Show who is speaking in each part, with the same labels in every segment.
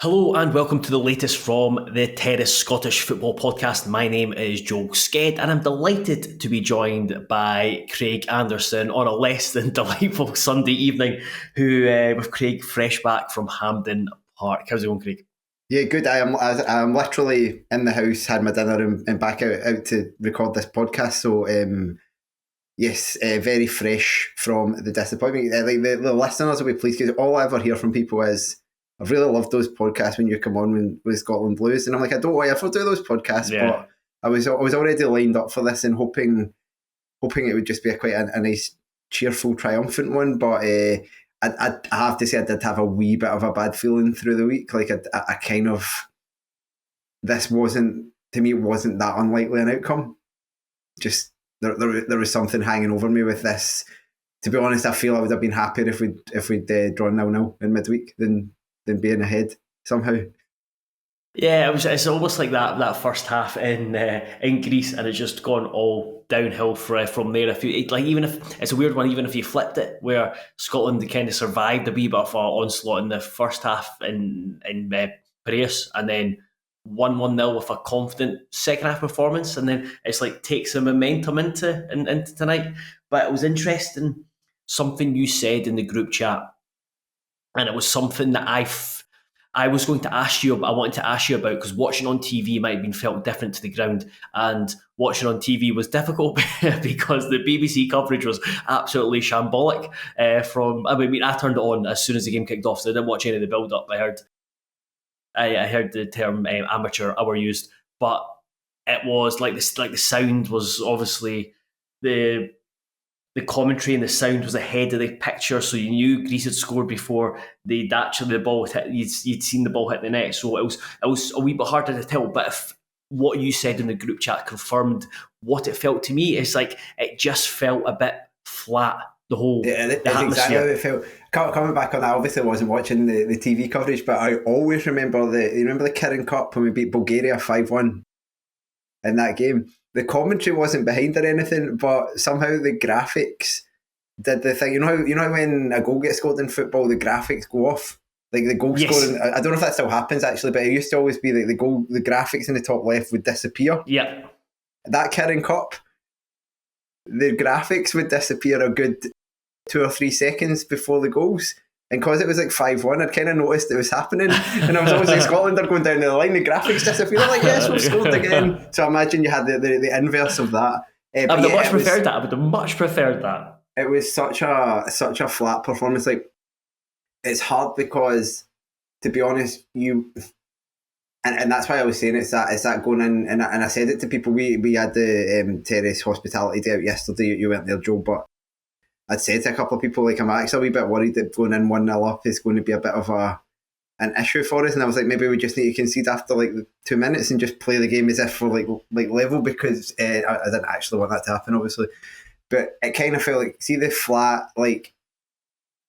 Speaker 1: Hello and welcome to the latest from the Terrace Scottish Football Podcast. My name is Joel Sked and I'm delighted to be joined by Craig Anderson on a less than delightful Sunday evening with Craig fresh back from Hampden Park. How's it going, Craig?
Speaker 2: Yeah, good. I'm literally in the house, had my dinner and back out to record this podcast. So yes, very fresh from the disappointment. Like the listeners will be pleased because all I ever hear from people is, I've really loved those podcasts when you come on with Scotland Blues, and I'm like, I don't want to ever do those podcasts, but I was already lined up for this and hoping it would just be quite a nice, cheerful, triumphant one. But I have to say I did have a wee bit of a bad feeling through the week. Like I kind of, this wasn't, to me, it wasn't that unlikely an outcome. Just there was something hanging over me with this. To be honest, I feel I would have been happier if we'd drawn 0-0 in midweek than being ahead somehow.
Speaker 1: Yeah, it's almost like that first half in Greece, and it's just gone all downhill from there. Even if it's a weird one, even if you flipped it, where Scotland kind of survived a wee bit of an onslaught in the first half in Piraeus, and then 1-0 with a confident second half performance, and then it's like takes some momentum into tonight. But it was interesting, something you said in the group chat, and it was something that I was going to ask you. I wanted to ask you about, because watching on TV might have been felt different to the ground, and watching on TV was difficult because the BBC coverage was absolutely shambolic. I turned it on as soon as the game kicked off, so I didn't watch any of the build up. I heard the term amateur hour used, but it was like this. Like the sound was obviously the commentary and the sound was ahead of the picture, so you knew Greece had scored before they'd actually the ball hit. You'd seen the ball hit the net, so it was a wee bit harder to tell. But if what you said in the group chat confirmed what it felt to me, it's like it just felt a bit flat. The whole
Speaker 2: that's exactly how it felt. Coming back on that, obviously I wasn't watching the TV coverage, but I always remember the Kirin Cup when we beat Bulgaria 5-1 in that game. The commentary wasn't behind or anything, but somehow the graphics did the thing. You know when a goal gets scored in football, the graphics go off. Like the goal scoring, I don't know if that still happens actually, but it used to always be like the graphics in the top left would disappear.
Speaker 1: Yeah.
Speaker 2: That Kirin Cup, the graphics would disappear a good 2 or 3 seconds before the goals. And because it was like 5-1, I'd kind of noticed it was happening. And I was always like, Scotland are going down the line, the graphics disappear. I'm like, yes, we've scored again. So I imagine you had the inverse of that.
Speaker 1: I would have much preferred that.
Speaker 2: It was such a flat performance. Like, it's hard because, to be honest, and that's why I was saying it's that going in, and I said it to people. We had the Terrace Hospitality Day out yesterday. You weren't there, Joe, but I'd said to a couple of people, like, I'm actually a wee bit worried that going in 1-0 up is going to be a bit of an issue for us. And I was like, maybe we just need to concede after like 2 minutes and just play the game as if we're like level, because I didn't actually want that to happen, obviously. But it kind of felt like, see the flat, like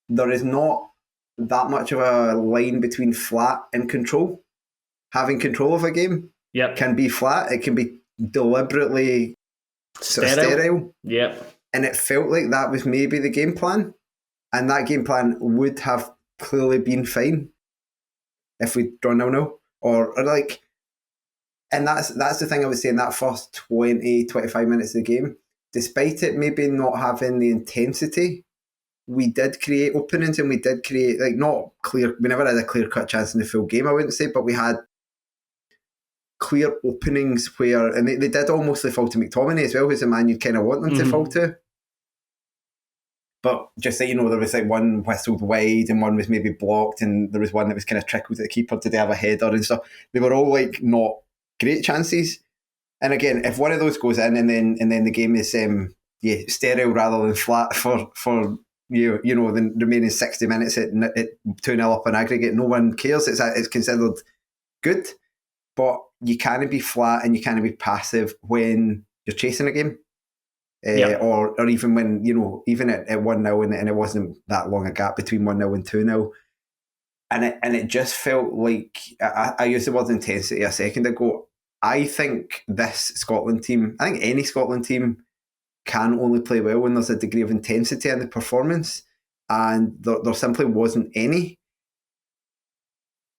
Speaker 2: there is not that much of a line between flat and control. Having control of a game can be flat. It can be deliberately sterile.
Speaker 1: Yep.
Speaker 2: And it felt like that was maybe the game plan. And that game plan would have clearly been fine if we'd drawn 0-0. Or like, and that's the thing I was saying, that first 20, 25 minutes of the game, despite it maybe not having the intensity, we did create openings, and we did create, like, not clear, we never had a clear-cut chance in the full game, I wouldn't say, but we had clear openings where, and they did almost fall to McTominay as well, who's the man you'd kind of want them to fall to. But just so you know, there was like one whistled wide and one was maybe blocked, and there was one that was kind of trickled to the keeper. Did they have a header and stuff? They were all like not great chances. And again, if one of those goes in, and then the game is sterile rather than flat for the remaining 60 minutes at 2-0 up on aggregate, no one cares. It's considered good, but you can't be flat and you can't be passive when you're chasing a game. Or even when, even at 1-0 and it wasn't that long a gap between 1-0 and 2-0. And it just felt like, I used the word intensity a second ago. I think this Scotland team, I think any Scotland team can only play well when there's a degree of intensity in the performance. And there simply wasn't any.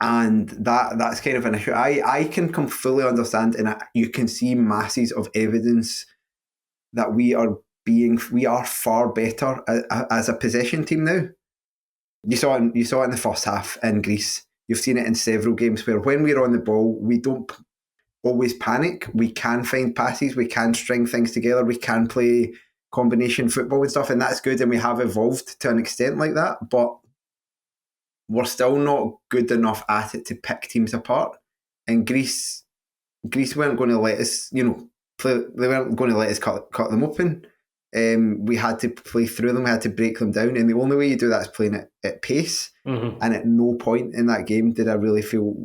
Speaker 2: And that's kind of an issue. I can fully understand, and you can see masses of evidence that we are far better as a possession team now. You saw it in the first half in Greece. You've seen it in several games where when we're on the ball, we don't always panic. We can find passes, we can string things together, we can play combination football and stuff, and that's good, and we have evolved to an extent like that, but we're still not good enough at it to pick teams apart. And Greece weren't going to let us, play, they weren't going to let us cut them open. We had to play through them, we had to break them down, and the only way you do that is playing it at pace.
Speaker 1: Mm-hmm.
Speaker 2: And at no point in that game did I really feel...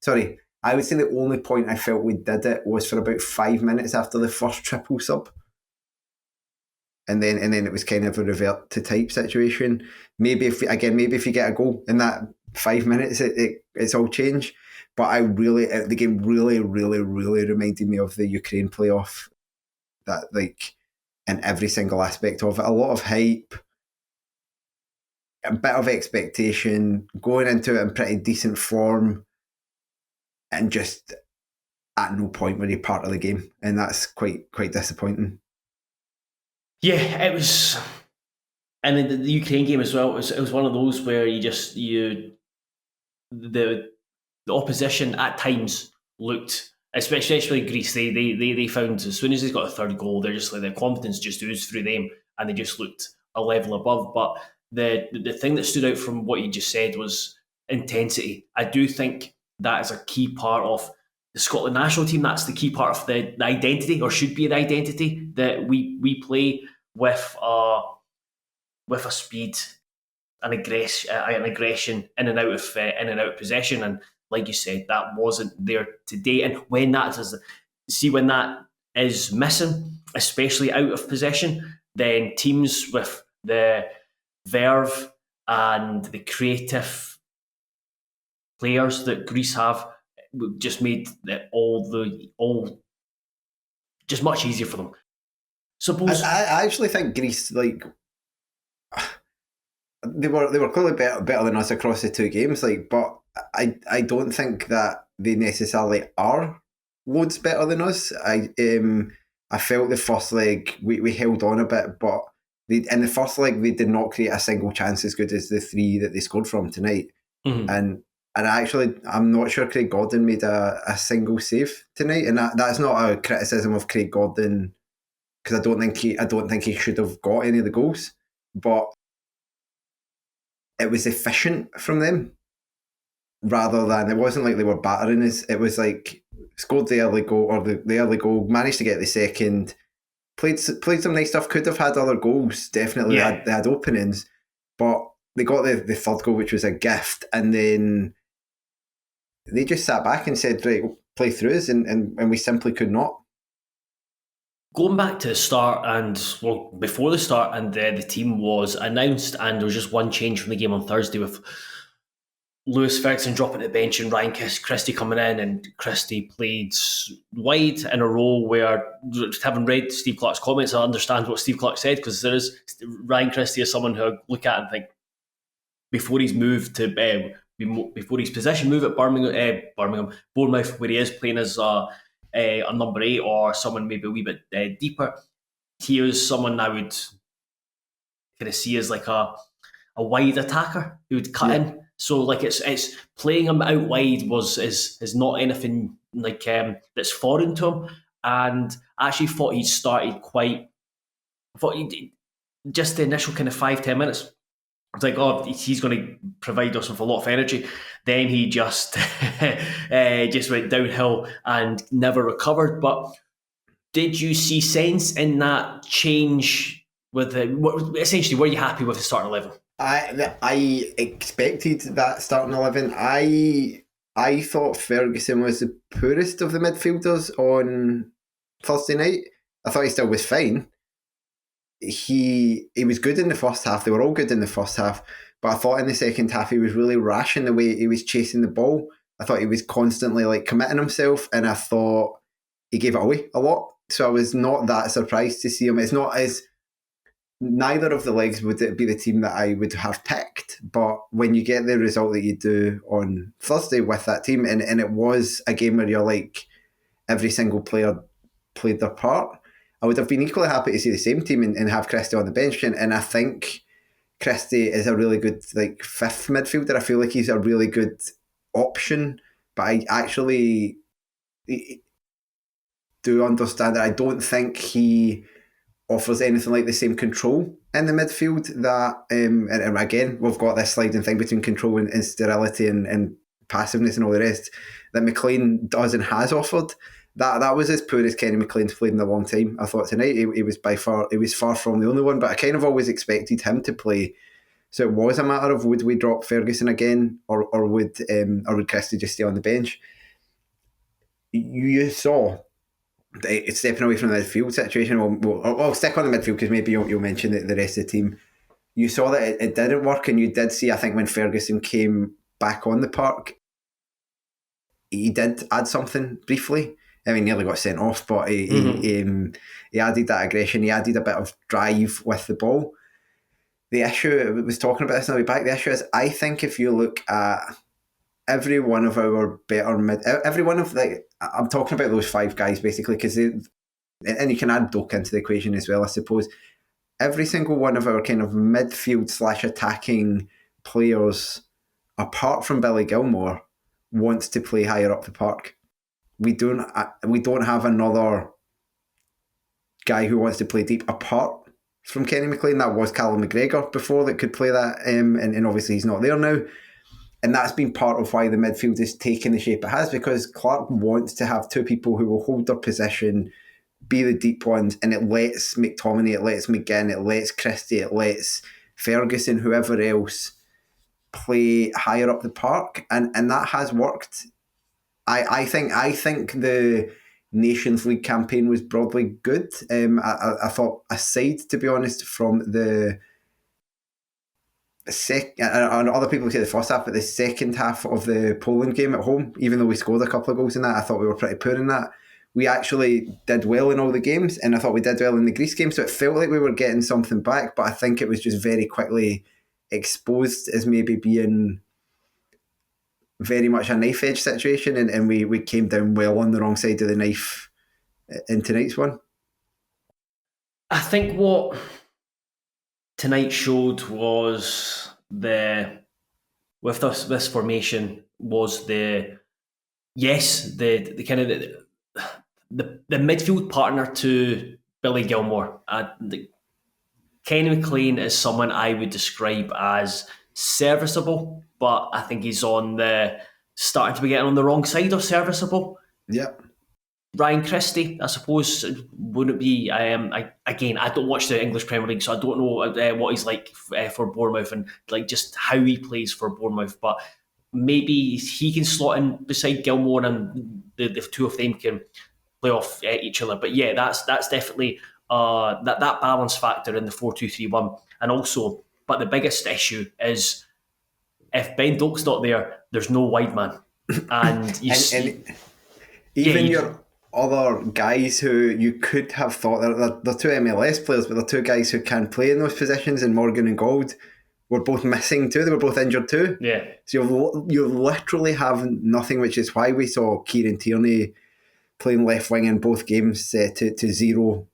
Speaker 2: Sorry, I would say the only point I felt we did it was for about 5 minutes after the first triple sub. And then it was kind of a revert to type situation. Maybe if you get a goal in that 5 minutes, it's all changed. But the game really, really, really reminded me of the Ukraine playoff. That, like, in every single aspect of it, a lot of hype, a bit of expectation, going into it in pretty decent form, and just at no point were you part of the game, and that's quite disappointing.
Speaker 1: Yeah, it was, and in the Ukraine game as well. It was one of those where the opposition at times looked, especially Greece. They found as soon as they got a third goal, they're just like their confidence just oozed through them, and they just looked a level above. But the thing that stood out from what you just said was intensity. I do think that is a key part of the Scotland national team. That's the key part of the identity, or should be the identity, that we play with a speed, an aggression in and out of possession. And like you said, that wasn't there today. And when that is missing, especially out of possession, then teams with the verve and the creative players that Greece have just made all just much easier for them. Suppose
Speaker 2: I actually think Greece, like, they were clearly better than us across the two games, like, but I don't think that they necessarily are loads better than us. I felt the first leg we held on a bit, but in the first leg they did not create a single chance as good as the three that they scored from tonight.
Speaker 1: Mm-hmm.
Speaker 2: And actually, I'm not sure Craig Gordon made a single save tonight, and that's not a criticism of Craig Gordon, because I don't think he should have got any of the goals, but it was efficient from them, rather than, it wasn't like they were battering us. It was like scored the early goal, or the early goal, managed to get the second, played some nice stuff, could have had other goals, definitely.
Speaker 1: Yeah.
Speaker 2: They had openings, but they got the third goal, which was a gift, and then they just sat back and said, right, play through us, and we simply could not.
Speaker 1: Going back to the start, before the start, and the team was announced, and there was just one change from the game on Thursday, with Lewis Ferguson dropping to the bench and Ryan Christie coming in, and Christie played wide in a role where, having read Steve Clarke's comments, I understand what Steve Clarke said, because Ryan Christie is someone who I look at and think, before he's moved to before his position move at Bournemouth, where he is playing as a number 8, or someone maybe a wee bit deeper, he was someone I would kind of see as like a wide attacker who would cut in. So like it's playing him out wide is not anything like that's foreign to him. And I actually thought he started just the initial kind of 5-10 minutes. I was like, oh, he's going to provide us with a lot of energy. Then he just just went downhill and never recovered. But did you see sense in that change? Essentially, were you happy with the starting 11?
Speaker 2: I expected that starting 11. I thought Ferguson was the poorest of the midfielders on Thursday night. I thought he still was fine. He was good in the first half. They were all good in the first half. But I thought in the second half he was really rash in the way he was chasing the ball. I thought he was constantly like committing himself, and I thought he gave it away a lot. So I was not that surprised to see him. It's not as neither of the legs would it be the team that I would have picked, but when you get the result that you do on Thursday with that team, and it was a game where you're like, every single player played their part, I would have been equally happy to see the same team and have Christie on the bench, and I think Christie is a really good like fifth midfielder. I feel like he's a really good option, but I actually do understand that I don't think he offers anything like the same control in the midfield that and again we've got this sliding thing between control and sterility and passiveness and all the rest that McLean does and has offered. That was as poor as Kenny McLean's played in a long time. I thought tonight he was far from the only one, but I kind of always expected him to play. So it was a matter of would we drop Ferguson again or would Christie just stay on the bench? You saw it's stepping away from the midfield situation. We'll stick on the midfield because maybe you'll mention the rest of the team. You saw that it didn't work, and you did see, I think, when Ferguson came back on the park, he did add something briefly. I mean, nearly got sent off, but he added that aggression. He added a bit of drive with the ball. The issue, I was talking about this on the way back, the issue is, I think if you look at every one of our every one of I'm talking about those five guys basically, because and you can add Doak into the equation as well, I suppose. Every single one of our kind of midfield / attacking players, apart from Billy Gilmore, wants to play higher up the park. We don't have another guy who wants to play deep apart from Kenny McLean. That was Callum McGregor before that could play that, and obviously he's not there now. And that's been part of why the midfield is taking the shape it has, because Clark wants to have two people who will hold their position, be the deep ones, and it lets McTominay, it lets McGinn, it lets Christie, it lets Ferguson, whoever else, play higher up the park. And that has worked. I think the Nations League campaign was broadly good. I thought, aside, to be honest, from the and other people say the first half, but the second half of the Poland game at home, even though we scored a couple of goals in that, I thought we were pretty poor in that. We actually did well in all the games, and I thought we did well in the Greece game, so it felt like we were getting something back, but I think it was just very quickly exposed as maybe being very much a knife edge situation, and we came down well on the wrong side of the knife in tonight's one.
Speaker 1: I think what tonight showed was with this formation was the kind of the midfield partner to Billy Gilmore. Kenny McLean is someone I would describe as serviceable, but I think he's starting to be getting on the wrong side of serviceable.
Speaker 2: Yep.
Speaker 1: Ryan Christie, I suppose, wouldn't be. I don't watch the English Premier League, so I don't know what he's like for Bournemouth and like just how he plays for Bournemouth. But maybe he can slot in beside Gilmore, and the two of them can play off each other. But yeah, that's definitely that balance factor in the 4-2-3-1, and also, but the biggest issue is if Ben Doak's not there, there's no wide man, and
Speaker 2: your other guys who you could have thought they're two MLS players, but they're two guys who can play in those positions, and Morgan and Gold were both missing too. They were both injured too.
Speaker 1: Yeah.
Speaker 2: So you literally have nothing, which is why we saw Kieran Tierney playing left wing in both games to zero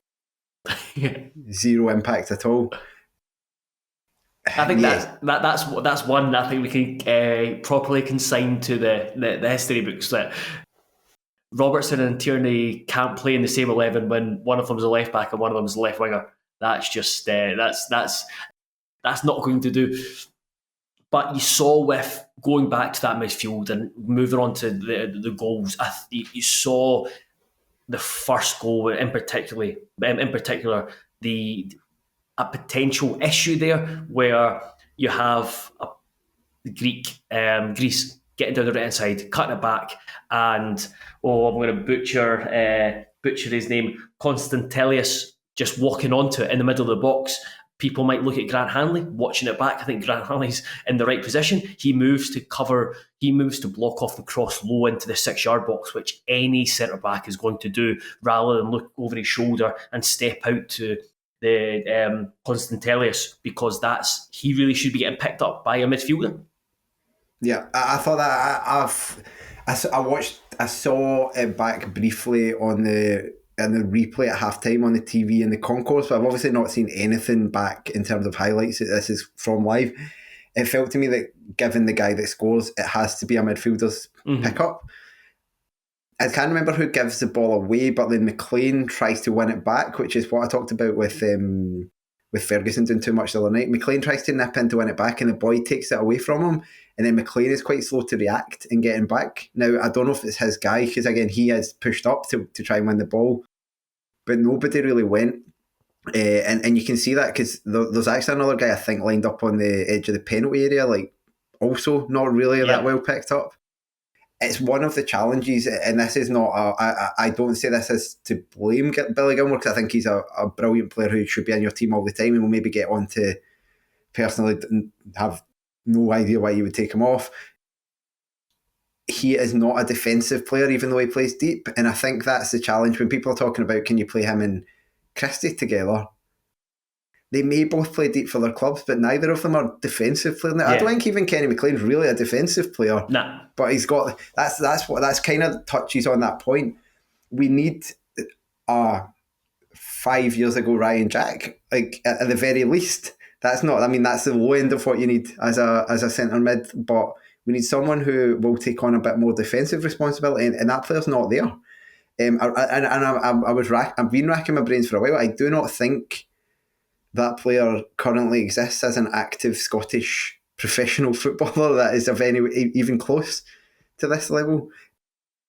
Speaker 2: impact at all.
Speaker 1: I think that's one I think we can properly consign to the history books, that Robertson and Tierney can't play in the same 11 when one of them's a left back and one of them's a left winger. That's just that's not going to do. But you saw with going back to that midfield and moving on to the goals, you saw the first goal in particular a potential issue there where you have Greece getting down the right hand side, cutting it back, and I'm going to butcher his name, Constantelius, just walking onto it in the middle of the box. People might look at Grant Hanley watching it back. I think Grant Hanley's in the right position. He moves to block off the cross low into the 6-yard box, which any centre back is going to do, rather than look over his shoulder and step out to Constantelius, because he really should be getting picked up by a midfielder.
Speaker 2: Yeah, I thought that I saw it back briefly on the replay at halftime on the TV in the concourse, but I've obviously not seen anything back in terms of highlights. This is from live. It felt to me that given the guy that scores, it has to be a midfielder's pickup. I can't remember who gives the ball away, but then McLean tries to win it back, which is what I talked about with Ferguson doing too much the other night. McLean tries to nip in to win it back, and the boy takes it away from him, and then McLean is quite slow to react in getting back. Now, I don't know if it's his guy, because again, he has pushed up to try and win the ball, but nobody really went. And you can see that because there's actually another guy I think lined up on the edge of the penalty area, like also not really that well picked up. It's one of the challenges, and this is not I don't say this is to blame Billy Gilmour, because I think he's a brilliant player who should be in your team all the time, and we'll maybe get on to personally have no idea why you would take him off. He is not a defensive player, even though he plays deep, and I think that's the challenge when people are talking about can you play him and Christie together. They may both play deep for their clubs, but neither of them are defensive players. Now, I don't think even Kenny McLean's really a defensive player.
Speaker 1: Nah.
Speaker 2: But he's got that's kind of touches on that point. We need 5 years ago Ryan Jack, like at the very least. That's the low end of what you need as a centre mid. But we need someone who will take on a bit more defensive responsibility, and that player's not there. I've been racking my brains for a while. I do not think that player currently exists as an active Scottish professional footballer that is of any even close to this level.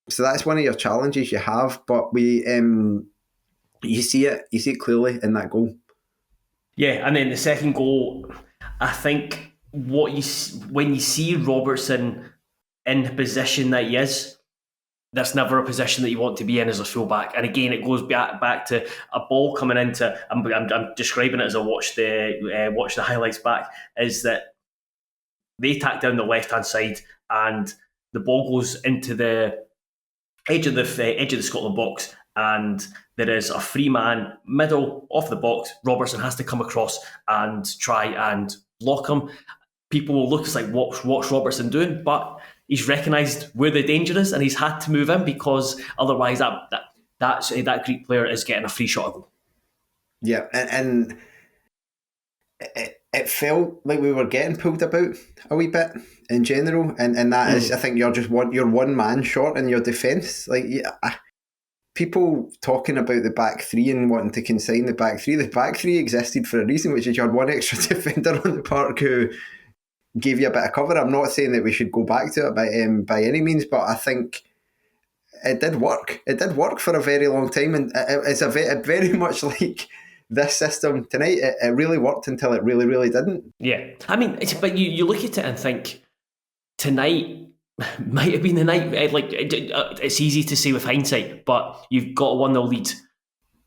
Speaker 2: So that's one of your challenges you have, but you see it clearly in that goal. Yeah,
Speaker 1: and then the second goal, I think when you see Robertson in the position that he is, that's never a position that you want to be in as a fullback. And again, it goes back to a ball coming into. I'm describing it as I watch the highlights back. Is that they tack down the left hand side, and the ball goes into the edge of the Scotland box, and there is a free man middle of the box. Robertson has to come across and try and lock him. People will look, it's like, what's Robertson doing? But he's recognised where the danger is, and he's had to move in, because otherwise that Greek player is getting a free shot at goal.
Speaker 2: Yeah, and it felt like we were getting pulled about a wee bit in general, and that is, I think you're one man short in your defence. Like, people talking about the back three and wanting to consign the back three. The back three existed for a reason, which is you had one extra defender on the park who gave you a bit of cover. I'm not saying that we should go back to it by any means, but I think it did work. It did work for a very long time, and it's very much like this system tonight. It really worked until it really, really didn't.
Speaker 1: Yeah, I mean, but you look at it and think tonight might have been the night. It's easy to say with hindsight, but you've got a 1-0 lead.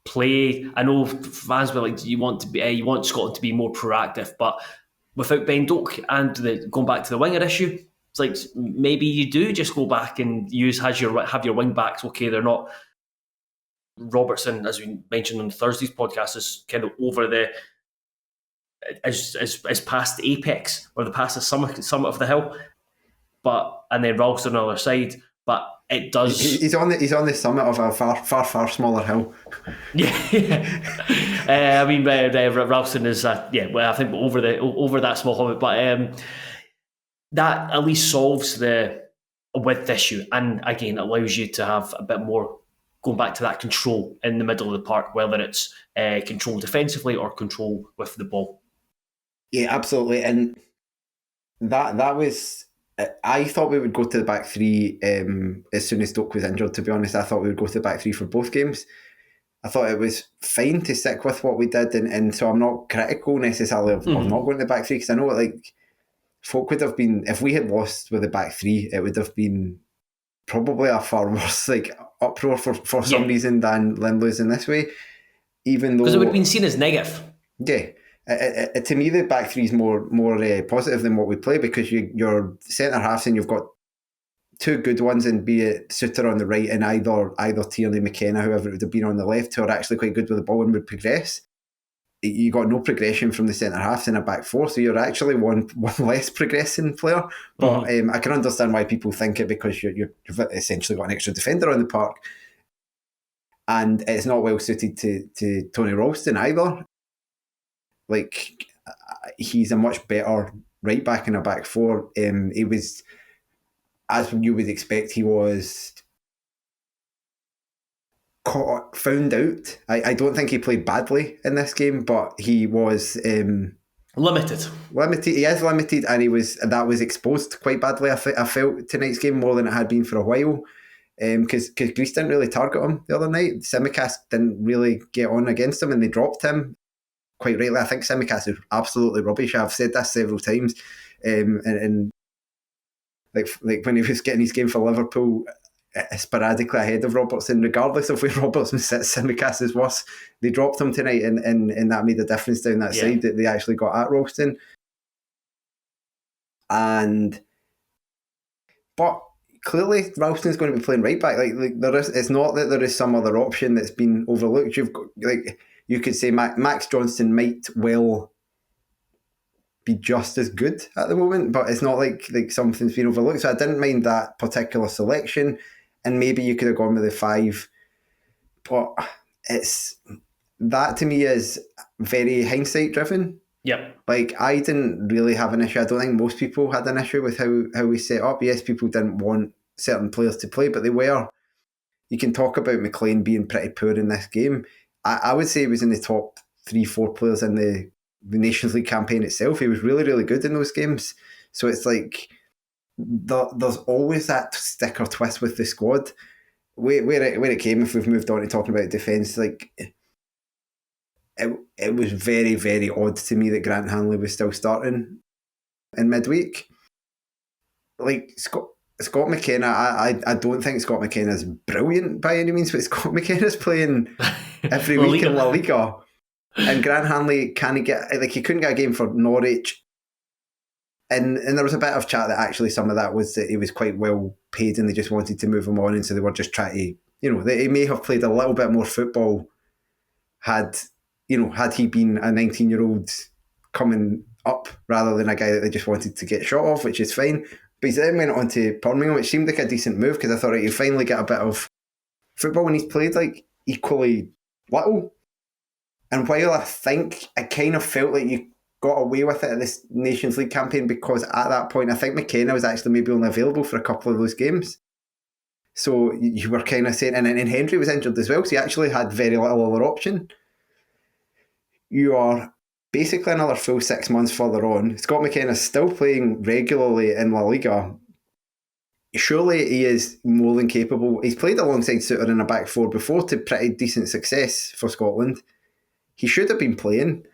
Speaker 1: Play. I know fans were like, you want Scotland to be more proactive, but without Ben Doak and going back to the winger issue, it's like maybe you do just go back and have your wing backs. Okay, they're not. Robertson, as we mentioned on Thursday's podcast, is kind of over is past the apex or past the summit of the hill, and then Ralston on the other side. But it does.
Speaker 2: He's on the summit of a far smaller hill.
Speaker 1: Yeah, I mean, Ralston is I think over that small hobbit, but that at least solves the width issue, and again allows you to have a bit more going back to that control in the middle of the park, whether it's control defensively or control with the ball.
Speaker 2: Yeah, absolutely, and that was. I thought we would go to the back three as soon as Stoke was injured, to be honest. I thought we would go to the back three for both games. I thought it was fine to stick with what we did, and so I'm not critical necessarily of not going to the back three, because I know folk would have been, if we had lost with the back three, it would have been probably a far worse uproar for some reason than Lynn losing this way, even though...
Speaker 1: Because it would have been seen as negative.
Speaker 2: Yeah. To me, the back three is more positive than what we play, because your centre halves, and you've got two good ones, and be it Suter on the right and either Tierney, McKenna, whoever it would have been on the left, who are actually quite good with the ball and would progress. you got no progression from the centre halves in a back four, so you're actually one less progressing player. But I can understand why people think it, because you've essentially got an extra defender on the park, and it's not well suited to Tony Ralston either. Like, he's a much better right back in a back four. He was, as you would expect, he was found out. I don't think he played badly in this game, but he was
Speaker 1: limited.
Speaker 2: He is limited, and that was exposed quite badly. I felt tonight's game more than it had been for a while, because Greece didn't really target him the other night. Tsimikas didn't really get on against him, and they dropped him quite rightly. I think Tsimikas is absolutely rubbish. I've said this several times, and like when he was getting his game for Liverpool, sporadically ahead of Robertson, regardless of where Robertson sits, Tsimikas is worse. They dropped him tonight, and that made a difference down that side, that they actually got at Ralston. But clearly Ralston's going to be playing right back. Like there is, it's not that there is some other option that's been overlooked. You've got, like, you could say Max Johnston might well be just as good at the moment, but it's not like something's been overlooked. So I didn't mind that particular selection, and maybe you could have gone with the 5, but that to me is very hindsight driven.
Speaker 1: Yep.
Speaker 2: Like, I didn't really have an issue. I don't think most people had an issue with how we set up. Yes, people didn't want certain players to play, but they were. You can talk about McLean being pretty poor in this game. I would say he was in the top 3-4 players in the Nations League campaign itself. He was really, really good in those games. So it's like there's always that stick or twist with the squad. Where it came, if we've moved on to talking about defence, like, it was very, very odd to me that Grant Hanley was still starting in midweek. Like, Scott McKenna, I don't think Scott McKenna is brilliant by any means, but Scott McKenna's playing every week in La Liga. And Grant Hanley he couldn't get a game for Norwich. And there was a bit of chat that actually some of that was that he was quite well paid and they just wanted to move him on, and so they were just trying to, he may have played a little bit more football had he been a 19-year-old coming up rather than a guy that they just wanted to get shot off, which is fine. But he then went on to Birmingham, which seemed like a decent move, because I thought, you finally get a bit of football, when he's played like equally little. And while I think I kind of felt like you got away with it in this Nations League campaign, because at that point I think McKenna was actually maybe only available for a couple of those games. So you were kind of saying, and Henry was injured as well, so you actually had very little other option. You are basically another full 6 months further on. Scott McKenna's still playing regularly in La Liga. Surely he is more than capable. He's played alongside Suter in a back four before to pretty decent success for Scotland. He should have been playing.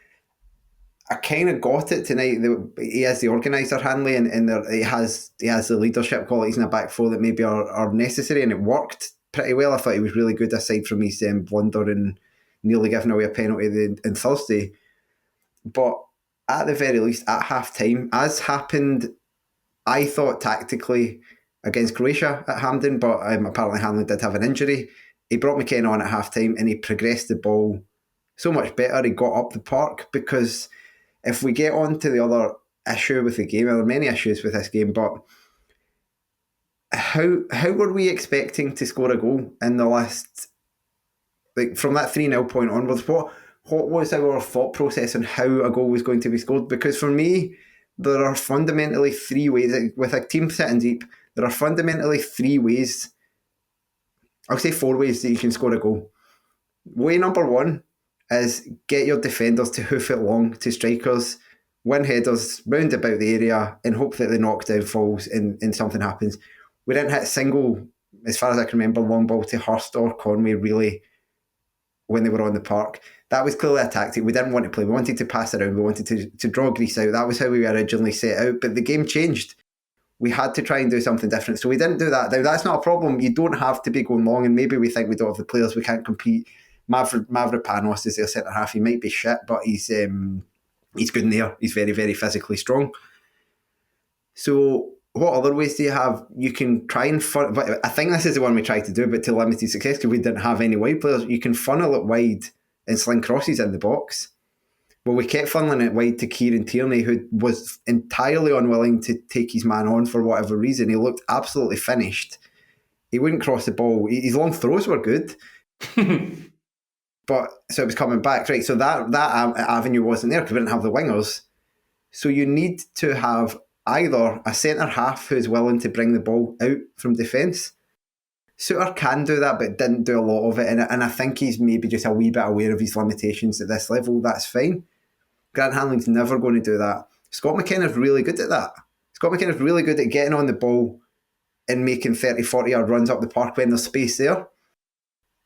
Speaker 2: I kind of got it tonight. He is the organiser, Hanley, and he has the leadership qualities in a back four that maybe are necessary, and it worked pretty well. I thought he was really good, aside from his blunder and nearly giving away a penalty on Thursday. But at the very least, at half-time, as happened, I thought, tactically against Croatia at Hampden, but apparently Hanley did have an injury. He brought McKenna on at half-time and he progressed the ball so much better. He got up the park, because if we get on to the other issue with the game, there are many issues with this game, but how were we expecting to score a goal in the last, like, from that 3-0 point onwards? What was our thought process on how a goal was going to be scored? Because for me, there are fundamentally 3 ways, with a team sitting deep, there are fundamentally 3 ways, I'll say 4 ways that you can score a goal. Way number 1 is get your defenders to hoof it long to strikers, win headers round about the area, and hope that the knockdown falls and something happens. We didn't hit a single, as far as I can remember, long ball to Hurst or Conway, really, when they were on the park. That was clearly a tactic. We didn't want to play. We wanted to pass around. We wanted to draw Greece out. That was how we originally set out. But the game changed. We had to try and do something different. So we didn't do that. Now, that's not a problem. You don't have to be going long, and maybe we think we don't have the players, we can't compete. Mavropanos is their centre half. He might be shit, but he's good in there. He's very, very physically strong. So what other ways do you have? You can try and but I think this is the one we tried to do, but to limited success because we didn't have any wide players. You can funnel it wide and sling crosses in the box. Well, we kept funneling it wide to Kieran Tierney, who was entirely unwilling to take his man on for whatever reason. He looked absolutely finished. He wouldn't cross the ball. His long throws were good. But so it was coming back, right? So that avenue wasn't there because we didn't have the wingers. So you need to have either a centre half who's willing to bring the ball out from defence. Suter can do that, but didn't do a lot of it. And I think he's maybe just a wee bit aware of his limitations at this level. That's fine. Grant Hanlon's never going to do that. Scott McKenna's really good at that. Scott McKenna's really good at getting on the ball and making 30, 40 yard runs up the park when there's space there.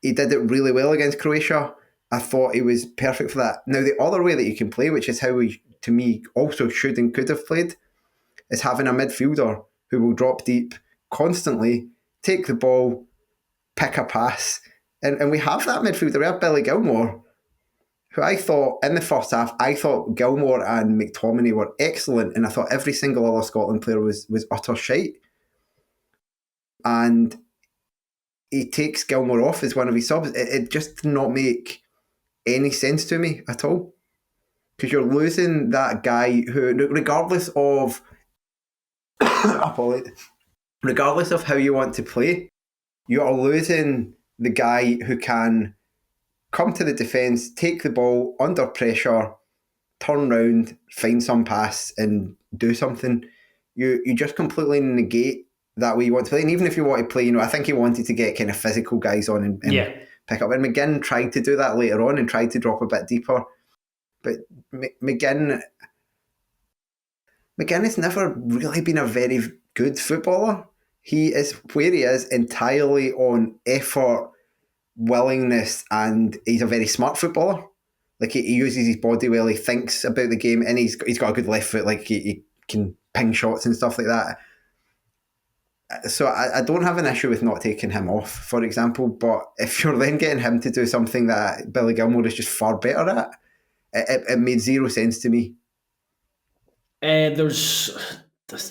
Speaker 2: He did it really well against Croatia. I thought he was perfect for that. Now, the other way that you can play, which is how we, to me, also should and could have played, is having a midfielder who will drop deep constantly, take the ball, pick a pass. And we have that midfielder. We have Billy Gilmore, who I thought, in the first half, I thought Gilmore and McTominay were excellent, and I thought every single other Scotland player was utter shite. And he takes Gilmore off as one of his subs. It just did not make any sense to me at all. Because you're losing that guy who, regardless of regardless of how you want to play, you are losing the guy who can come to the defence, take the ball under pressure, turn round, find some pass and do something. You just completely negate that way you want to play. And even if you want to play, I think he wanted to get kind of physical guys on and pick up. And McGinn tried to do that later on and tried to drop a bit deeper. But McGinn has never really been a very good footballer. He is where he is entirely on effort, willingness, and he's a very smart footballer. Like he uses his body well, he thinks about the game, and he's got a good left foot, like he can ping shots and stuff like that. So I don't have an issue with not taking him off, for example, but if you're then getting him to do something that Billy Gilmore is just far better at, it made zero sense to me.
Speaker 1: Am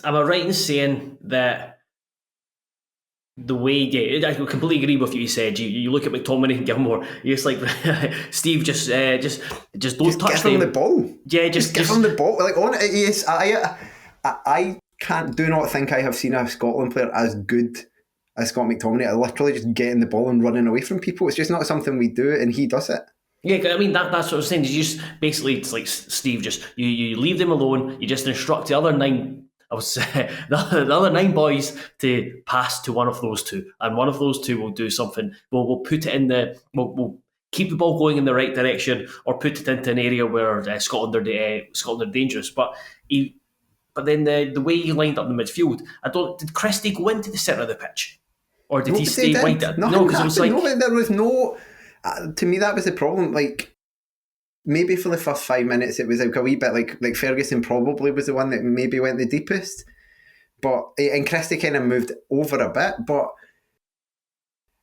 Speaker 1: I right in saying that the way, I completely agree with what you said. You look at McTominay and Gilmore, you're just like, Steve, just don't touch
Speaker 2: him the ball.
Speaker 1: Yeah, just
Speaker 2: give him the ball. Like on it, yes, I do not think I have seen a Scotland player as good as Scott McTominay. I literally just getting the ball and running away from people. It's just not something we do, and he does it.
Speaker 1: Yeah, I mean that's what I was saying. You just basically, it's like Steve, just you leave them alone. You just instruct the other nine. The other nine boys to pass to one of those two, and one of those two will do something. We'll put it we'll keep the ball going in the right direction, or put it into an area where Scotland are dangerous. But then the way he lined up the midfield, did Christie go into the centre of the pitch, or did he stay wide?
Speaker 2: No, because it was like there was no. To me, that was the problem. Like maybe for the first 5 minutes, it was like a wee bit like Ferguson probably was the one that maybe went the deepest, and Christie kind of moved over a bit, but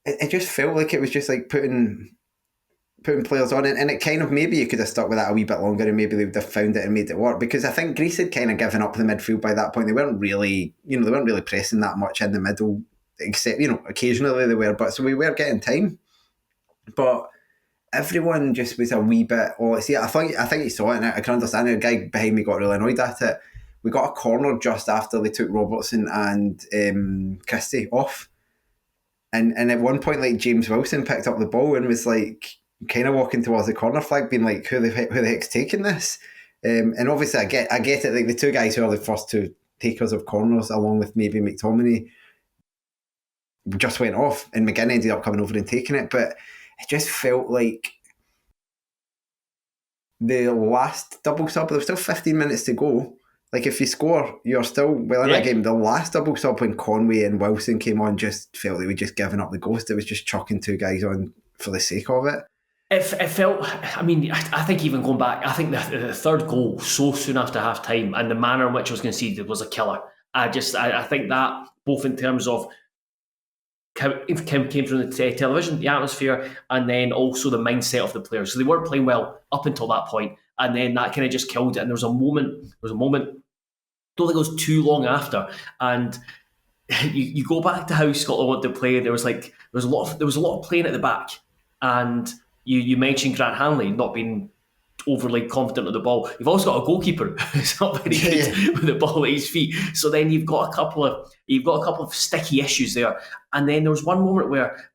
Speaker 2: it just felt like it was just like putting players on it, and it kind of, maybe you could have stuck with that a wee bit longer, and maybe they would have found it and made it work, because I think Greece had kind of given up the midfield by that point. They weren't really pressing that much in the middle, except occasionally they were, but so we were getting time. But everyone just was a wee bit. I think he saw it, and I can understand it. The guy behind me got really annoyed at it. We got a corner just after they took Robertson and Christie off, and at one point, like James Wilson picked up the ball and was like kind of walking towards the corner flag, being like, "Who the heck's taking this?" And obviously, I get it. Like the two guys who are the first two takers of corners, along with maybe McTominay, just went off, and McGinn ended up coming over and taking it, but it just felt like the last double sub, there was still 15 minutes to go. Like if you score, you're still well in that game. The last double sub when Conway and Wilson came on just felt like we'd just given up the ghost. It was just chucking two guys on for the sake of it.
Speaker 1: It felt, I mean, I think even going back, I think the third goal so soon after half time and the manner in which it was conceded was a killer. I think that both in terms of came from the television, the atmosphere, and then also the mindset of the players. So they weren't playing well up until that point, and then that kind of just killed it. And there was a moment. Don't think it was too long after, and you go back to how Scotland wanted to play. There was a lot of playing at the back, and you mentioned Grant Hanley not being overly confident with the ball. You've also got a goalkeeper who's not very good with the ball at his feet. So then you've got a couple of sticky issues there. And then there was one moment where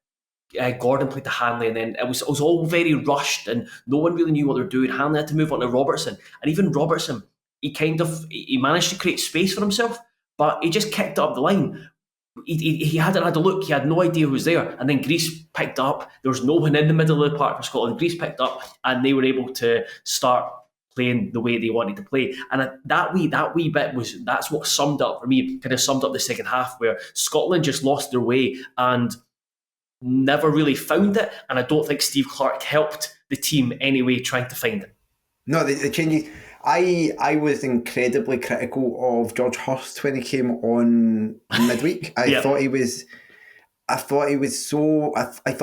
Speaker 1: Gordon played to Hanley, and then it was all very rushed, and no one really knew what they were doing. Hanley had to move on to Robertson, and even Robertson, he managed to create space for himself, but he just kicked up the line. He hadn't had a look. He had no idea who was there, and then Greece picked up. There was no one in the middle of the park for Scotland. Greece picked up, and they were able to start playing the way they wanted to play. And that wee bit that's what summed up for me. Kind of summed up the second half, where Scotland just lost their way and never really found it, and I don't think Steve Clarke helped the team anyway trying to find it.
Speaker 2: No, the changes. I was incredibly critical of George Hurst when he came on midweek. I thought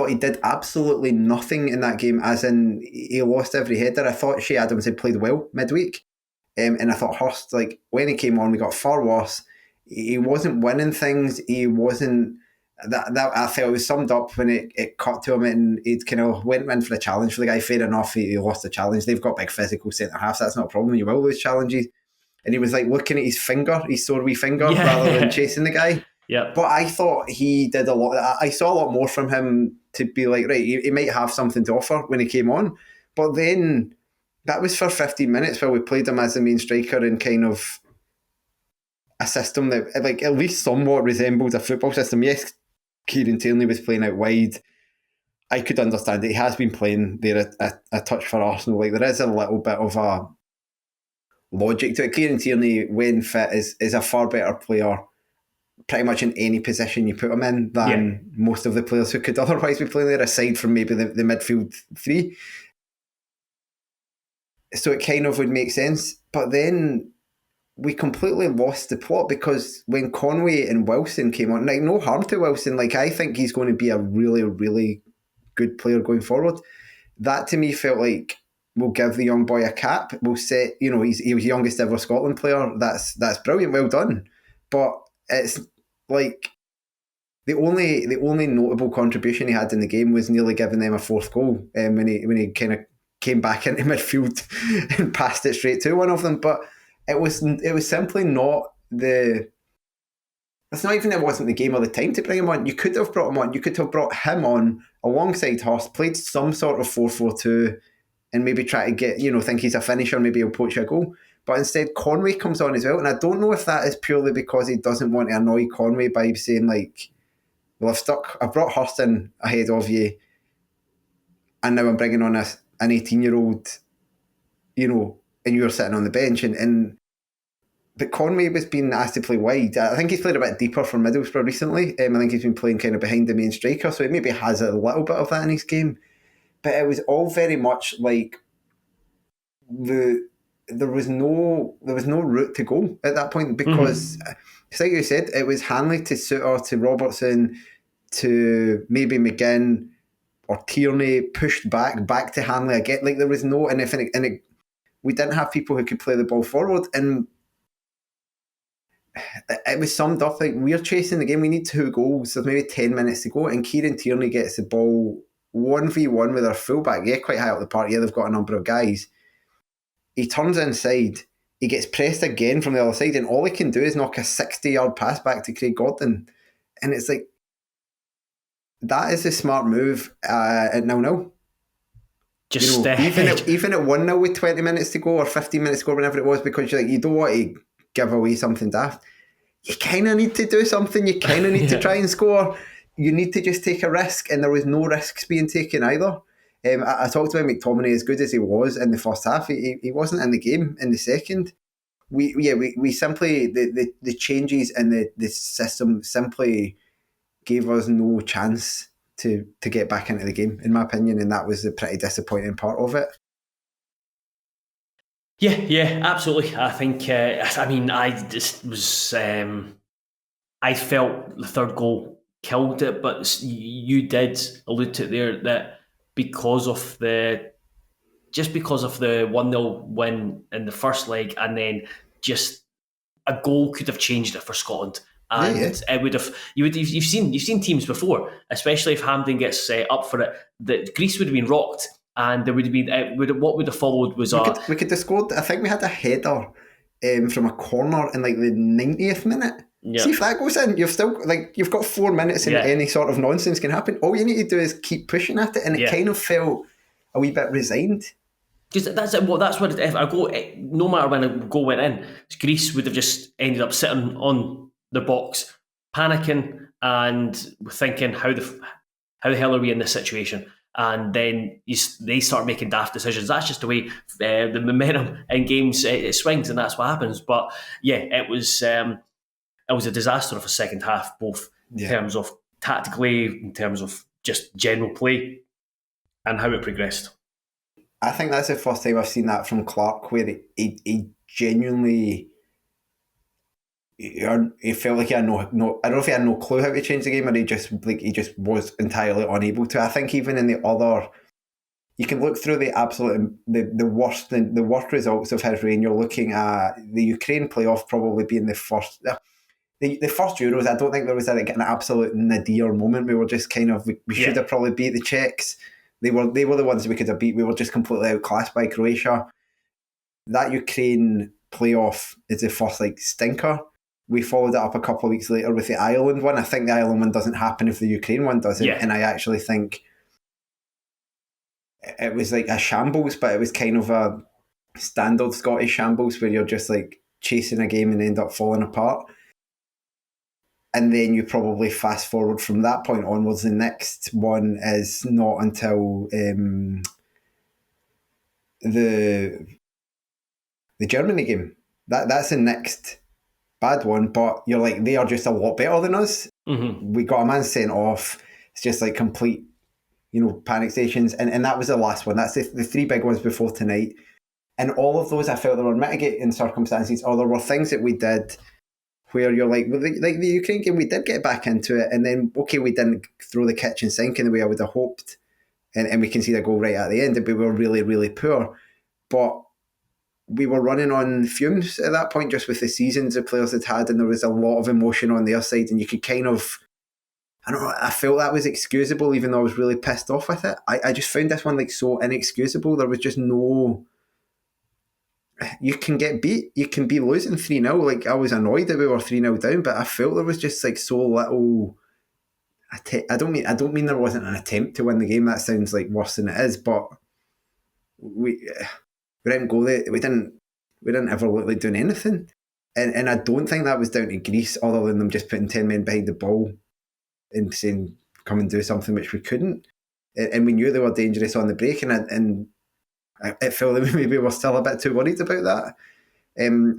Speaker 2: he did absolutely nothing in that game, as in he lost every header. I thought Shea Adams had played well midweek, and I thought Hurst, like, when he came on, we got far worse. He wasn't winning things. He wasn't. That I felt it was summed up when it cut to him, and he kind of went in for a challenge for the guy. Fair enough, he lost the challenge. They've got big physical centre halves. That's not a problem. You will lose challenges. And he was like looking at his sore wee finger, rather than chasing the guy.
Speaker 1: Yeah.
Speaker 2: But I thought he did a lot. I saw a lot more from him to be like, right, he might have something to offer when he came on. But then that was for 15 minutes where we played him as the main striker in kind of a system that, like, at least somewhat resembled a football system. Yes, Kieran Tierney was playing out wide. I could understand it. He has been playing there a touch for Arsenal. Like, there is a little bit of a logic to it. Kieran Tierney, when fit, is a far better player pretty much in any position you put him in than most of the players who could otherwise be playing there, aside from maybe the midfield three. So it kind of would make sense. But then we completely lost the plot, because when Conway and Wilson came on, like, no harm to Wilson, like, I think he's going to be a really, really good player going forward. That to me felt like, we'll give the young boy a cap. We'll set, he was the youngest ever Scotland player. That's brilliant. Well done. But it's like the only notable contribution he had in the game was nearly giving them a fourth goal when he kind of came back into midfield and passed it straight to one of them. But it was simply not the. It's not even it wasn't the game or the time to bring him on. You could have brought him on. You could have brought him on alongside Hurst, played some sort of 4-4-2, and maybe try to get, think he's a finisher, maybe he'll poach a goal. But instead, Conway comes on as well. And I don't know if that is purely because he doesn't want to annoy Conway by saying, like, well, I've brought Hurst in ahead of you, and now I'm bringing on an 18-year-old, and you're sitting on the bench. But Conway was being asked to play wide. I think he's played a bit deeper for Middlesbrough recently. I think he's been playing kind of behind the main striker, so he maybe has a little bit of that in his game. But it was all very much like there was no route to go at that point, because, like you said, it was Hanley to Suter to Robertson to maybe McGinn or Tierney, pushed back to Hanley again. Like, there was no, we didn't have people who could play the ball forward, and it was summed up like, we're chasing the game. We need 2 goals. There's maybe 10 minutes to go, and Kieran Tierney gets the ball 1v1 with their fullback. Yeah, quite high up the park. Yeah, they've got a number of guys. He turns inside. He gets pressed again from the other side, and all he can do is knock a 60-yard pass back to Craig Gordon. And it's like, that is a smart move at 0-0.
Speaker 1: Just
Speaker 2: even at 1-0 with 20 minutes to go or 15 minutes to go, whenever it was, because you're like, you don't want to give away something daft. You kind of need to do something. You kind of need to try and score. You need to just take a risk, and there was no risks being taken either. I talked about McTominay, as good as he was in the first half. He wasn't in the game in the second. We simply, the changes in the system simply gave us no chance to get back into the game, in my opinion, and that was the pretty disappointing part of it.
Speaker 1: Yeah, absolutely. I think, I just was, I felt the third goal killed it, but you did allude to it there, that because of the 1-0 win in the first leg, and then just a goal could have changed it for Scotland. And it would have. You've seen teams before, especially if Hampden gets up for it, that Greece would have been rocked, and there would have been what would have followed was
Speaker 2: we could have scored. I think we had a header from a corner in like the 90th minute.
Speaker 1: yeah.
Speaker 2: See if that goes in, you've got 4 minutes and any sort of nonsense can happen. All you need to do is keep pushing at it, and it kind of felt a wee bit resigned.
Speaker 1: Because that's what if I go, no matter when a goal went in, Greece would have just ended up sitting on the box, panicking and thinking, how the hell are we in this situation? And then they start making daft decisions. That's just the way the momentum in games it swings, and that's what happens. But yeah, it was a disaster of a second half, both in terms of tactically, in terms of just general play, and how it progressed.
Speaker 2: I think that's the first time I've seen that from Clark, where he genuinely, he felt like he had no. I don't know if he had no clue how to change the game, or he just was entirely unable to. I think even in the other, you can look through the absolute the worst results of his reign. You're looking at the Ukraine playoff probably being the first. The first Euros, I don't think there was an absolute nadir moment. We were just kind of we should have probably beat the Czechs. They were the ones we could have beat. We were just completely outclassed by Croatia. That Ukraine playoff is the first stinker. We followed it up a couple of weeks later with the Ireland one. I think the Ireland one doesn't happen if the Ukraine one doesn't. And I actually think it was like a shambles, but it was kind of a standard Scottish shambles where you're just chasing a game and end up falling apart. And then you probably fast forward from that point onwards. The next one is not until the Germany game. That's the next bad one. But you're they are just a lot better than us.
Speaker 1: Mm-hmm.
Speaker 2: We got a man sent off. It's just complete, panic stations. And that was the last one. That's the three big ones before tonight. And all of those, I felt there were mitigating circumstances, or there were things that we did where you're the Ukraine game, we did get back into it, and then, okay, we didn't throw the kitchen sink in the way I would have hoped, and we can see the goal right at the end, we were really, really poor. But we were running on fumes at that point, just with the seasons the players had, and there was a lot of emotion on their side, and you could kind of, I don't know, I felt that was excusable, even though I was really pissed off with it. I just found this one so inexcusable. There was just no... You can get beat. You can be losing 3-0. I was annoyed that we were 3-0 down, but I felt there was just so little. I don't mean there wasn't an attempt to win the game. That sounds worse than it is. But we didn't go there. We didn't ever look like doing anything. And I don't think that was down to Greece, other than them just putting 10 men behind the ball and saying come and do something, which we couldn't. And we knew they were dangerous on the break, and it felt like maybe we were still a bit too worried about that.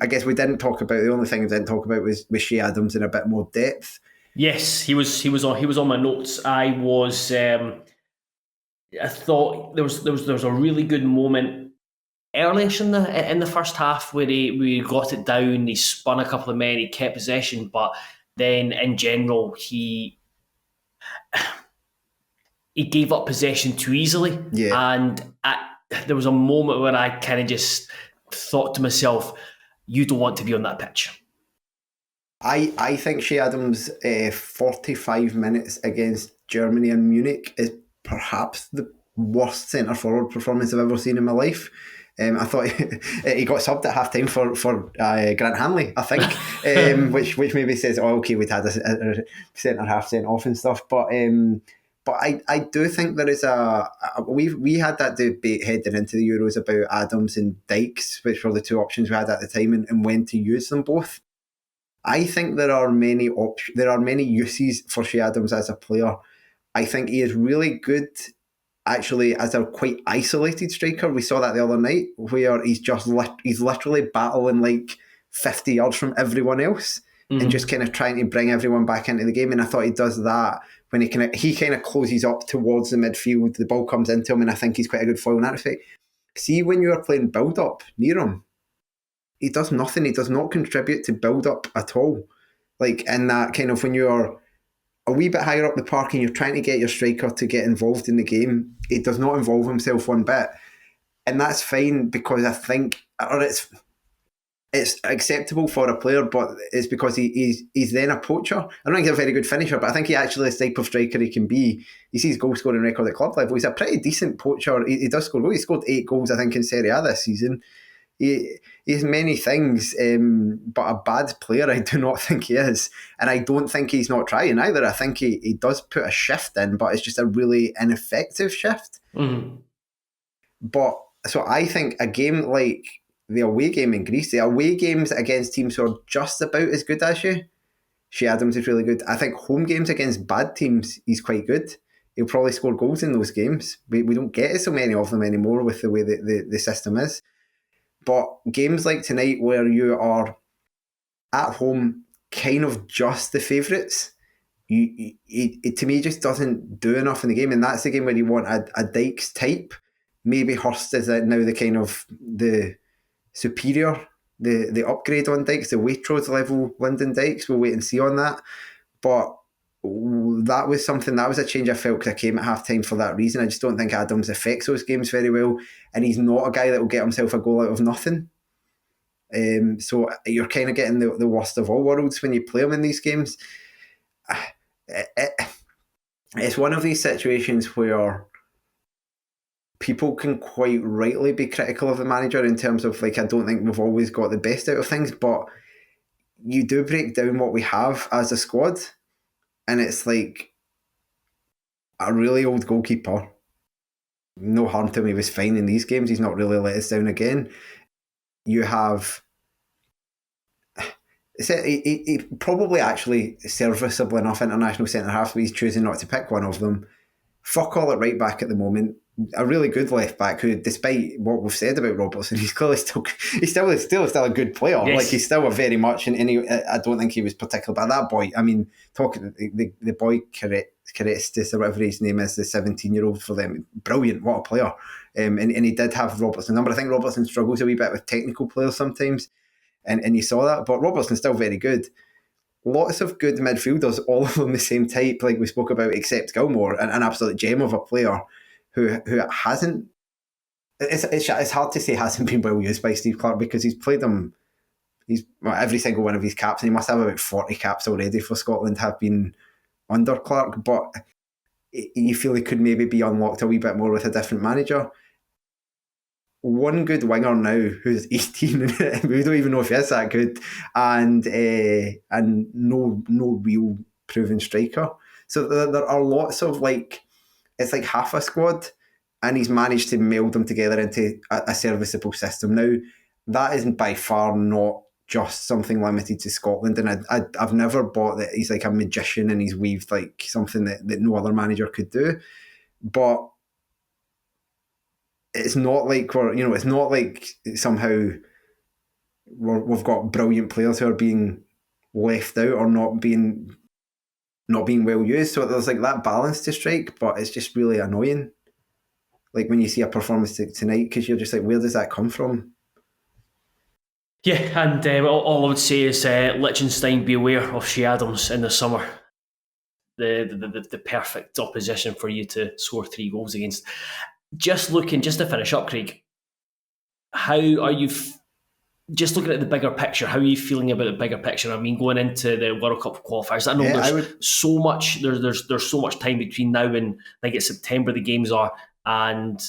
Speaker 2: I guess we didn't talk about, the only thing we didn't talk about was Shea Adams in a bit more depth.
Speaker 1: Yes, he was on my notes. I thought there was a really good moment earlier in the first half where we got it down. He spun a couple of men, he kept possession, but then in general he gave up possession too easily. And there was a moment where I kind of just thought to myself, you don't want to be on that pitch.
Speaker 2: I think Shea Adams' 45 minutes against Germany and Munich is perhaps the worst centre-forward performance I've ever seen in my life. I thought he got subbed at half-time for Grant Hanley, I think, which maybe says, okay, we'd had a centre-half sent off and stuff, but I do think there is we had that debate heading into the Euros about Adams and Dykes, which were the two options we had at the time, and when to use them both. I think there are many uses for Shea Adams as a player. I think he is really good, actually, as a quite isolated striker. We saw that the other night, where he's literally battling 50 yards from everyone else, and just kind of trying to bring everyone back into the game. And I thought he does that when he kind of closes up towards the midfield, the ball comes into him, and I think he's quite a good foil in that respect. See, when you are playing build-up near him, he does nothing. He does not contribute to build-up at all. In that kind of, when you're a wee bit higher up the park and you're trying to get your striker to get involved in the game, he does not involve himself one bit. And that's fine, because I think, it's acceptable for a player, but it's because he's then a poacher. I don't think he's a very good finisher, but I think he actually is the type of striker he can be. You see his goal scoring record at club level. He's a pretty decent poacher. He does score goals. He scored 8 goals, I think, in Serie A this season. He has many things, but a bad player I do not think he is. And I don't think he's not trying either. I think he does put a shift in, but it's just a really ineffective shift.
Speaker 1: Mm-hmm.
Speaker 2: But so I think a game like the away game in Greece, the away games against teams who are just about as good as you, Shea Adams is really good. I think home games against bad teams, he's quite good. He'll probably score goals in those games. We don't get so many of them anymore with the way that the system is. But games like tonight where you are at home kind of just the favourites, it to me just doesn't do enough in the game. And that's the game where you want a Dykes type. Maybe Hurst is now the kind of the superior, the upgrade on Dykes, the Waitrose level Lyndon Dykes. We'll wait and see on that. But that was a change I felt because I came at half time for that reason. I just don't think Adams affects those games very well, and he's not a guy that will get himself a goal out of nothing. So you're kind of getting the worst of all worlds when you play him in these games. It's one of these situations where people can quite rightly be critical of the manager in terms of, like, I don't think we've always got the best out of things, but you do break down what we have as a squad, and it's like a really old goalkeeper. No harm to him, he was fine in these games. He's not really let us down again. You have... He probably actually serviceable enough international centre-half, but he's choosing not to pick one of them. Fuck all at right back at the moment. A really good left back who, despite what we've said about Robertson, he's clearly still a good player.
Speaker 1: Yes.
Speaker 2: Like, he's still a very much, and I don't think he was particular. But that boy, I mean, talking the boy Carestis or whatever his name is, the 17-year-old for them, brilliant, what a player. And he did have Robertson's number. I think Robertson struggles a wee bit with technical players sometimes, and you saw that. But Robertson's still very good. Lots of good midfielders, all of them the same type, like we spoke about, except Gilmore, an absolute gem of a player who hasn't. It's hard to say hasn't been well used by Steve Clarke, because he's played him. Every single one of his caps, and he must have about 40 caps already for Scotland, have been under Clarke. But you feel he could maybe be unlocked a wee bit more with a different manager. One good winger now who's 18, we don't even know if he is that good, and no real proven striker. So there are lots of, like, it's like half a squad, and he's managed to meld them together into a serviceable system. Now, that isn't by far not just something limited to Scotland, and I've never bought that he's like a magician and he's weaved like something that no other manager could do. But it's not like it's not like somehow we've got brilliant players who are being left out or not being well used. So there's like that balance to strike, but it's just really annoying. Like when you see a performance tonight, because you're just like, where does that come from?
Speaker 1: Yeah, and all I would say is Liechtenstein, beware of Shea Adams in the summer. The perfect opposition for you to score 3 goals against. Just to finish up, Craig, how are you, just looking at the bigger picture, how are you feeling about the bigger picture? I mean, going into the World Cup qualifiers, I know so much, there's so much time between now and, I think it's September the games are, and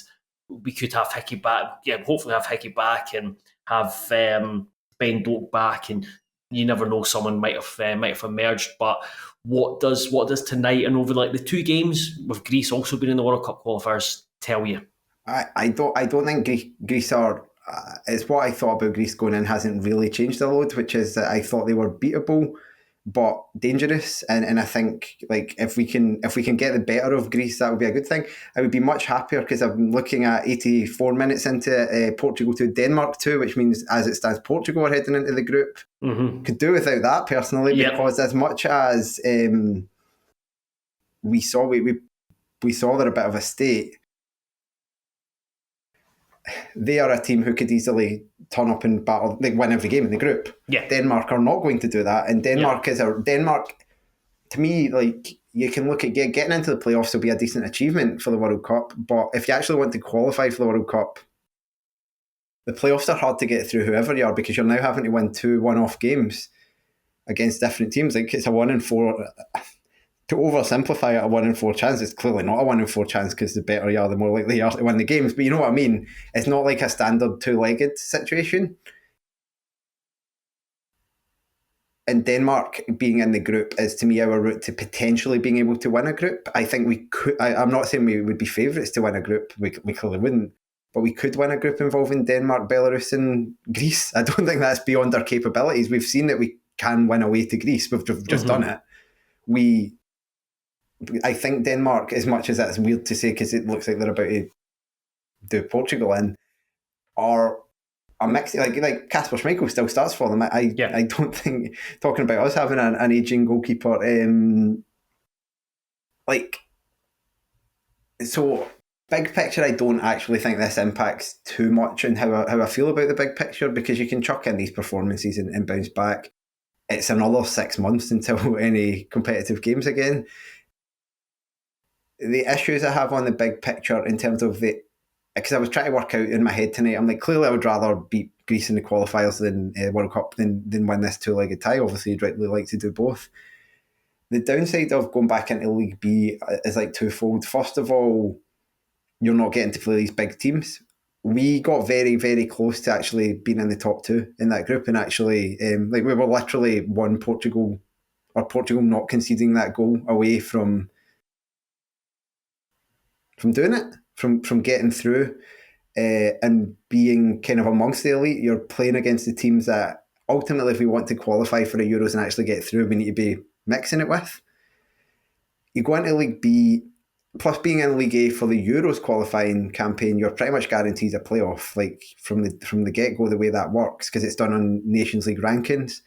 Speaker 1: we could have Hickey back, hopefully have Hickey back and have Ben Doak back, and you never know, someone might have emerged. But what does tonight and over like the 2 games with Greece also being in the World Cup qualifiers tell you?
Speaker 2: I don't think Greece are. It's what I thought about Greece going in hasn't really changed a lot, which is that I thought they were beatable but dangerous, and I think, like, if we can get the better of Greece, that would be a good thing. I would be much happier, because I'm looking at 84 minutes into Portugal to Denmark 2, which means as it stands Portugal are heading into the group.
Speaker 1: Mm-hmm.
Speaker 2: Could do without that personally, because as much as we saw they're a bit of a state, they are a team who could easily turn up and battle, like, win every game in the group.
Speaker 1: Yeah.
Speaker 2: Denmark are not going to do that, and Denmark to me, like, you can look at getting into the playoffs will be a decent achievement for the World Cup, but if you actually want to qualify for the World Cup, the playoffs are hard to get through whoever you are, because you're now having to win 2 one-off games against different teams. Like, it's a 1 in 4. To oversimplify it, a 1 in 4 chance. It's clearly not a 1 in 4 chance, because the better you are, the more likely you are to win the games. But you know what I mean? It's not like a standard two-legged situation. And Denmark being in the group is, to me, our route to potentially being able to win a group. I think we could. I'm not saying we would be favourites to win a group. We clearly wouldn't. But we could win a group involving Denmark, Belarus, and Greece. I don't think that's beyond our capabilities. We've seen that we can win away to Greece. We've just done it. I think Denmark, as much as that's weird to say because it looks like they're about to do Portugal in, are a mix. Like Kasper Schmeichel still starts for them. I don't think, talking about us having an aging goalkeeper, so big picture, I don't actually think this impacts too much on how I feel about the big picture, because you can chuck in these performances and bounce back. It's another 6 months until any competitive games again. The issues I have on the big picture in terms of because I was trying to work out in my head tonight, I'm like, clearly I would rather beat Greece in the qualifiers than World Cup than win this two-legged tie. Obviously, you'd really like to do both. The downside of going back into League B is like twofold. First of all, you're not getting to play these big teams. We got very, very close to actually being in the top 2 in that group, and actually, we were literally Portugal not conceding that goal away from doing it, from getting through, and being kind of amongst the elite. You're playing against the teams that ultimately, if we want to qualify for the Euros and actually get through, we need to be mixing it with. You go into League B, plus being in League A for the Euros qualifying campaign, you're pretty much guaranteed a playoff, like from the get-go, the way that works, because it's done on Nations League rankings.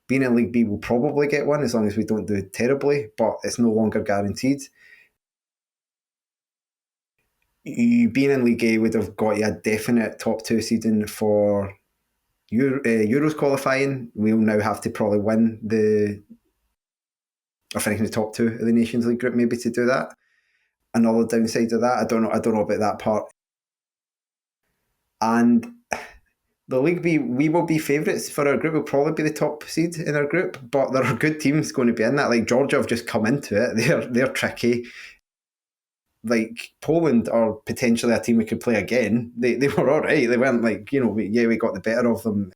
Speaker 2: Being in League B, we'll probably get one as long as we don't do terribly, but it's no longer guaranteed. You being in League A would have got you a definite top 2 seeding for Euros qualifying. We'll now have to probably win or finish in the top 2 of the Nations League group maybe to do that. Another downside of that, I don't know about that part. And the League B, we will be favourites for our group. We'll probably be the top seed in our group, but there are good teams going to be in that. Like Georgia have just come into it. They're tricky. Like Poland are potentially a team we could play again. They were all right. They weren't like, we got the better of them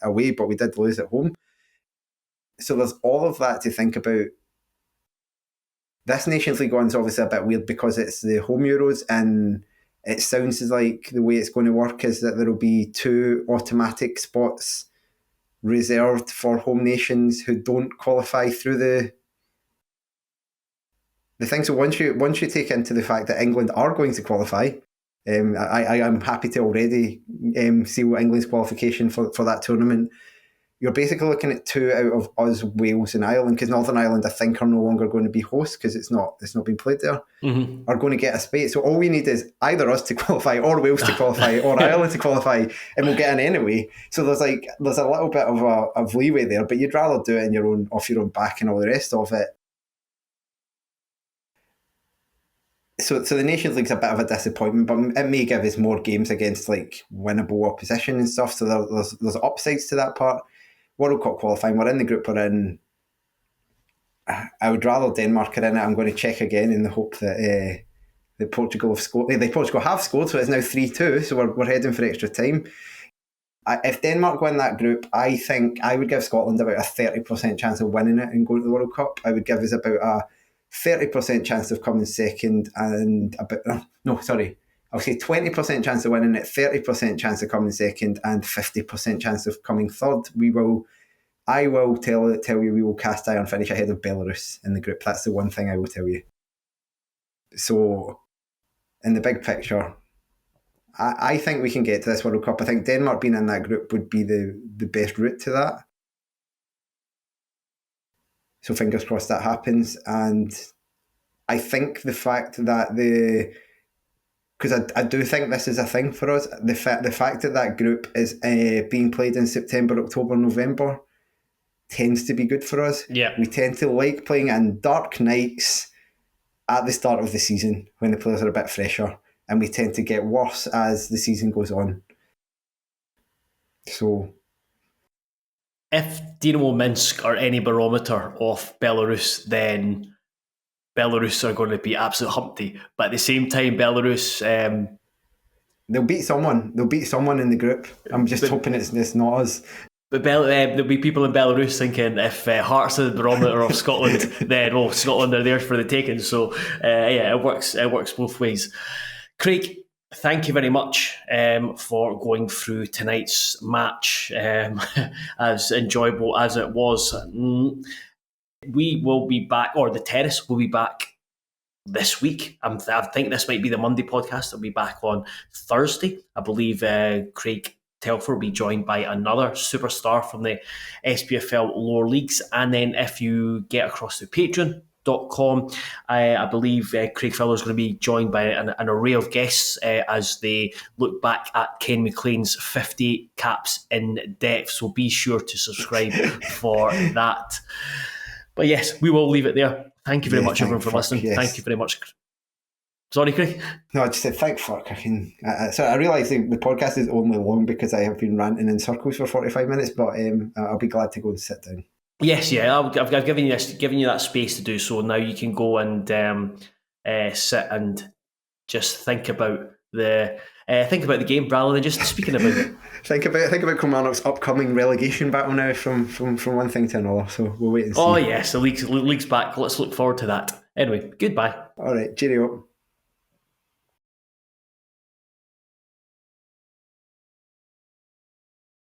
Speaker 2: away, but we did lose at home. So there's all of that to think about. This Nations League one's obviously a bit weird because it's the home Euros, and it sounds like the way it's going to work is that there will be 2 automatic spots reserved for home nations who don't qualify through the thing. So once you take into the fact that England are going to qualify, I am happy to already see what England's qualification for that tournament. You're basically looking at 2 out of us, Wales and Ireland, because Northern Ireland I think are no longer going to be hosts because it's not been played there, are going to get a space. So all we need is either us to qualify or Wales to qualify or Ireland to qualify, and we'll get in anyway. So there's a little bit of leeway there, but you'd rather do it off your own back and all the rest of it. So the Nations League's a bit of a disappointment, but it may give us more games against like winnable opposition and stuff. So there's upsides to that part. World Cup qualifying, we're in the group we're in. I would rather Denmark are in it. I'm going to check again in the hope that Portugal have scored. Portugal have scored, so it's now 3-2. So we're heading for extra time. If Denmark win that group, I think I would give Scotland about a 30% chance of winning it and going to the World Cup. I would give us about a 30% chance of coming second, and I'll say 20% chance of winning it, 30% chance of coming second, and 50% chance of coming third. I will tell you we will cast iron finish ahead of Belarus in the group. That's the one thing I will tell you. So, in the big picture, I think we can get to this World Cup. I think Denmark being in that group would be the best route to that. So fingers crossed that happens. And I think the fact that because I do think this is a thing for us, the fact that group is being played in September, October, November tends to be good for us.
Speaker 1: Yeah.
Speaker 2: We tend to like playing in dark nights at the start of the season when the players are a bit fresher, and we tend to get worse as the season goes on. So
Speaker 1: if Dynamo Minsk are any barometer of Belarus, then Belarus are going to be absolute humpty. But at the same time, Belarus,
Speaker 2: they'll beat someone. They'll beat someone in the group. I'm just hoping it's not us.
Speaker 1: but there'll be people in Belarus thinking if Hearts are the barometer of Scotland, then Scotland are there for the taking. So yeah, it works. It works both ways. Craig, thank you very much for going through tonight's match, as enjoyable as it was. We will be back, or the Terrace will be back this week. I think this might be the Monday podcast. I'll be back on Thursday. I believe Craig Telfer will be joined by another superstar from the SPFL lower leagues. And then if you get across to Patreon.com, I believe Craig Fowler is going to be joined by an array of guests as they look back at Ken McLean's 50 caps in depth. So be sure to subscribe for that. But yes, we will leave it there. Thank you very much, everyone, for listening. Yes. Thank you very much. Sorry, Craig?
Speaker 2: No, I just said thank fuck. I realise the podcast is only long because I have been ranting in circles for 45 minutes, but I'll be glad to go and sit down.
Speaker 1: Yes, yeah, I've given you that space to do so. Now you can go and sit and just think about the game rather than just speaking about it.
Speaker 2: think about Kilmarnock's upcoming relegation battle now from one thing to another. So we'll wait and see.
Speaker 1: Oh yes, the league's back. Let's look forward to that. Anyway, goodbye.
Speaker 2: All right, cheerio.